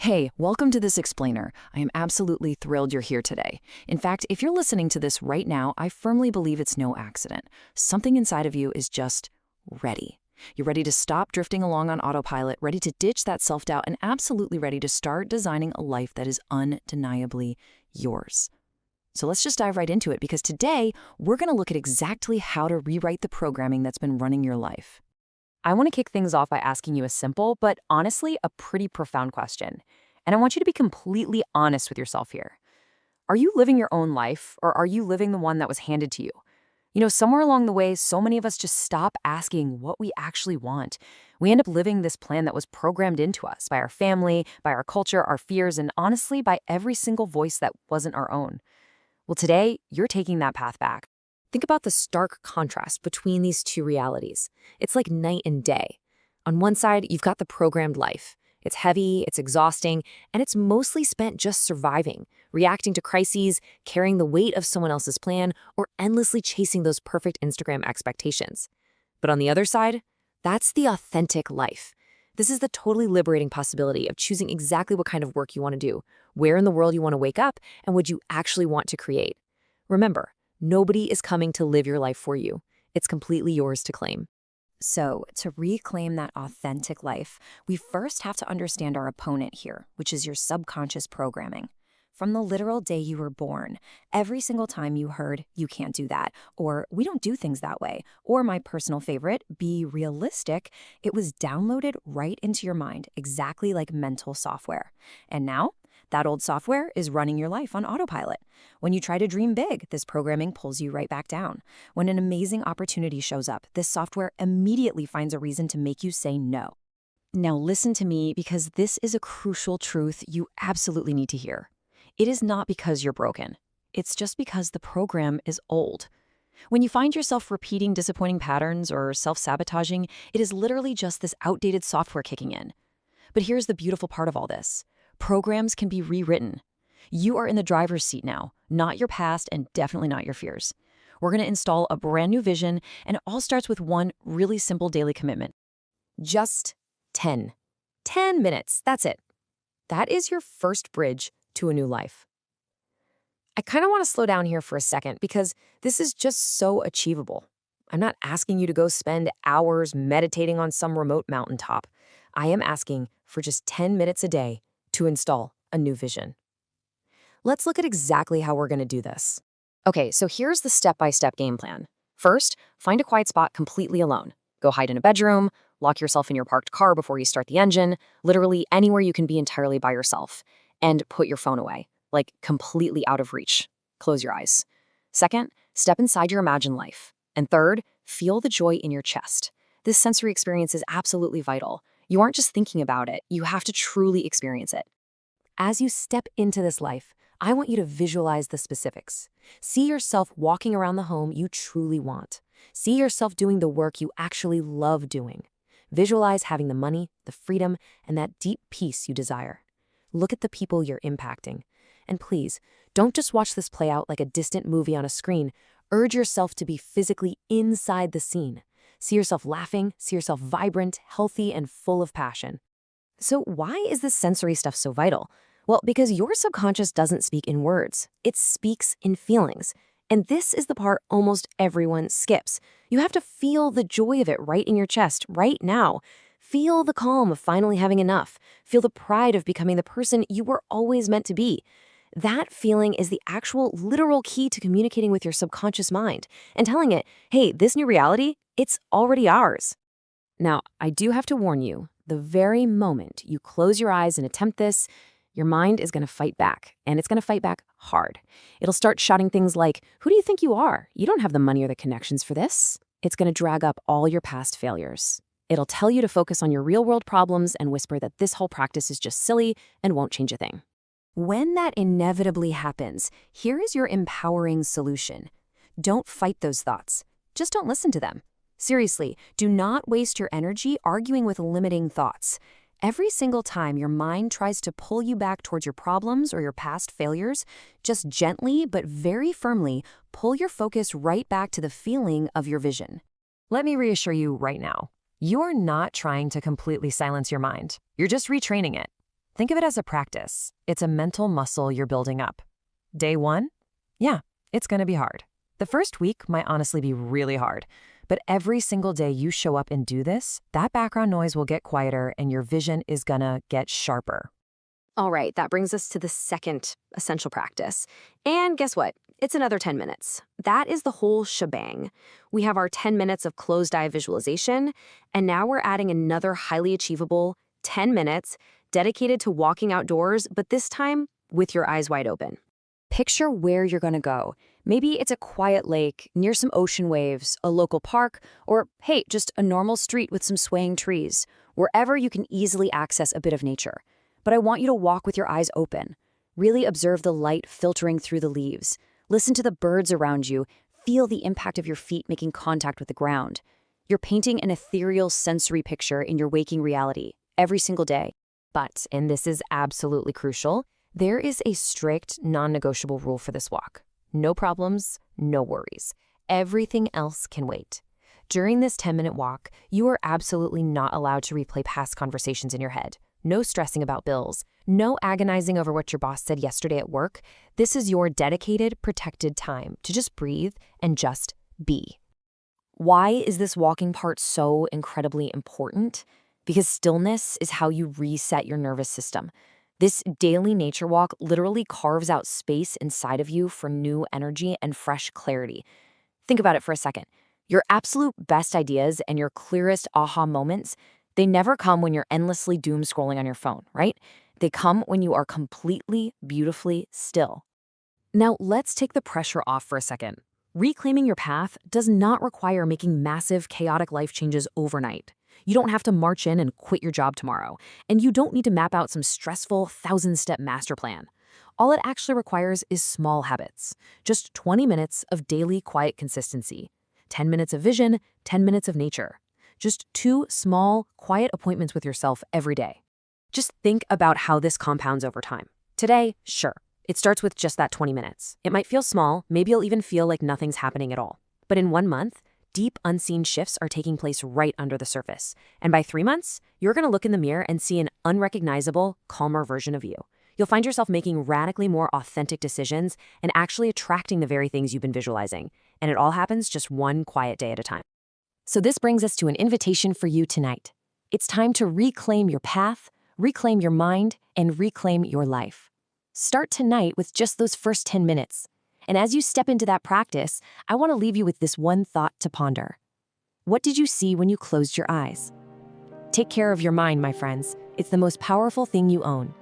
Hey, welcome to this explainer. I am absolutely thrilled you're here today. In fact, if you're listening to this right now, I firmly believe it's no accident. Something inside of you is just ready. You're ready to stop drifting along on autopilot, ready to ditch that self-doubt, and absolutely ready to start designing a life that is undeniably yours. So let's just dive right into it, because today we're going to look at exactly how to rewrite the programming that's been running your life. I want to kick things off by asking you a simple, but honestly, a pretty profound question. And I want you to be completely honest with yourself here. Are you living your own life, or are you living the one that was handed to you? Somewhere along the way, so many of us just stop asking what we actually want. We end up living this plan that was programmed into us by our family, by our culture, our fears, and honestly, by every single voice that wasn't our own. Well, today, you're taking that path back. Think about the stark contrast between these two realities. It's like night and day. On one side, you've got the programmed life. It's heavy, it's exhausting, and it's mostly spent just surviving, reacting to crises, carrying the weight of someone else's plan, or endlessly chasing those perfect Instagram expectations. But on the other side, that's the authentic life. This is the totally liberating possibility of choosing exactly what kind of work you want to do, where in the world you want to wake up, and what you actually want to create. Remember, nobody is coming to live your life for you. It's completely yours to claim. So, to reclaim that authentic life, we first have to understand our opponent here, which is your subconscious programming. From the literal day you were born, every single time you heard, "You can't do that," or "We don't do things that way," or my personal favorite, "Be realistic," it was downloaded right into your mind, exactly like mental software. And now, that old software is running your life on autopilot. When you try to dream big, this programming pulls you right back down. When an amazing opportunity shows up, this software immediately finds a reason to make you say no. Now listen to me, because this is a crucial truth you absolutely need to hear. It is not because you're broken. It's just because the program is old. When you find yourself repeating disappointing patterns or self-sabotaging, it is literally just this outdated software kicking in. But here's the beautiful part of all this. Programs can be rewritten. You are in the driver's seat now, not your past and definitely not your fears. We're going to install a brand new vision, and it all starts with one really simple daily commitment. Just 10 minutes, that's it. That is your first bridge to a new life. I kind of want to slow down here for a second, because this is just so achievable. I'm not asking you to go spend hours meditating on some remote mountaintop. I am asking for just 10 minutes a day to install a new vision. Let's look at exactly how we're going to do this. Okay, so here's the step-by-step game plan. First, find a quiet spot completely alone. Go hide in a bedroom, lock yourself in your parked car before you start the engine, literally anywhere you can be entirely by yourself. And put your phone away, like completely out of reach. Close your eyes. Second, step inside your imagined life. And third, feel the joy in your chest. This sensory experience is absolutely vital. You aren't just thinking about it, you have to truly experience it. As you step into this life, I want you to visualize the specifics. See yourself walking around the home you truly want. See yourself doing the work you actually love doing. Visualize having the money, the freedom, and that deep peace you desire. Look at the people you're impacting. And please, don't just watch this play out like a distant movie on a screen. Urge yourself to be physically inside the scene. See yourself laughing, see yourself vibrant, healthy, and full of passion. So why is this sensory stuff so vital? Well, because your subconscious doesn't speak in words. It speaks in feelings. And this is the part almost everyone skips. You have to feel the joy of it right in your chest, right now. Feel the calm of finally having enough. Feel the pride of becoming the person you were always meant to be. That feeling is the actual literal key to communicating with your subconscious mind and telling it, hey, this new reality, it's already ours. Now, I do have to warn you, the very moment you close your eyes and attempt this, your mind is going to fight back, and it's going to fight back hard. It'll start shouting things like, who do you think you are? You don't have the money or the connections for this. It's going to drag up all your past failures. It'll tell you to focus on your real-world problems and whisper that this whole practice is just silly and won't change a thing. When that inevitably happens, here is your empowering solution. Don't fight those thoughts. Just don't listen to them. Seriously, do not waste your energy arguing with limiting thoughts. Every single time your mind tries to pull you back towards your problems or your past failures, just gently but very firmly pull your focus right back to the feeling of your vision. Let me reassure you right now. You are not trying to completely silence your mind. You're just retraining it. Think of it as a practice. It's a mental muscle you're building up. Day 1? Yeah, it's going to be hard. The first week might honestly be really hard. But every single day you show up and do this, that background noise will get quieter and your vision is going to get sharper. All right, that brings us to the second essential practice. And guess what? It's another 10 minutes. That is the whole shebang. We have our 10 minutes of closed-eye visualization, and now we're adding another highly achievable 10 minutes dedicated to walking outdoors, but this time with your eyes wide open. Picture where you're going to go. Maybe it's a quiet lake, near some ocean waves, a local park, or, hey, just a normal street with some swaying trees, wherever you can easily access a bit of nature. But I want you to walk with your eyes open. Really observe the light filtering through the leaves. Listen to the birds around you. Feel the impact of your feet making contact with the ground. You're painting an ethereal sensory picture in your waking reality every single day. But, and this is absolutely crucial, there is a strict, non-negotiable rule for this walk. No problems, no worries. Everything else can wait. During this 10-minute walk, you are absolutely not allowed to replay past conversations in your head. No stressing about bills. No agonizing over what your boss said yesterday at work. This is your dedicated, protected time to just breathe and just be. Why is this walking part so incredibly important? Because stillness is how you reset your nervous system. This daily nature walk literally carves out space inside of you for new energy and fresh clarity. Think about it for a second. Your absolute best ideas and your clearest aha moments, they never come when you're endlessly doom scrolling on your phone, right? They come when you are completely, beautifully still. Now, let's take the pressure off for a second. Reclaiming your path does not require making massive, chaotic life changes overnight. You don't have to march in and quit your job tomorrow, and you don't need to map out some stressful 1,000-step master plan. All it actually requires is small habits, just 20 minutes of daily quiet consistency, 10 minutes of vision, 10 minutes of nature. Just 2 small, quiet appointments with yourself every day. Just think about how this compounds over time. Today, sure, it starts with just that 20 minutes. It might feel small, maybe you'll even feel like nothing's happening at all. But in 1 month, deep, unseen shifts are taking place right under the surface. And by 3 months, you're going to look in the mirror and see an unrecognizable, calmer version of you. You'll find yourself making radically more authentic decisions and actually attracting the very things you've been visualizing. And it all happens just 1 quiet day at a time. So this brings us to an invitation for you tonight. It's time to reclaim your path, reclaim your mind, and reclaim your life. Start tonight with just those first 10 minutes. And as you step into that practice, I want to leave you with this one thought to ponder. What did you see when you closed your eyes? Take care of your mind, my friends. It's the most powerful thing you own.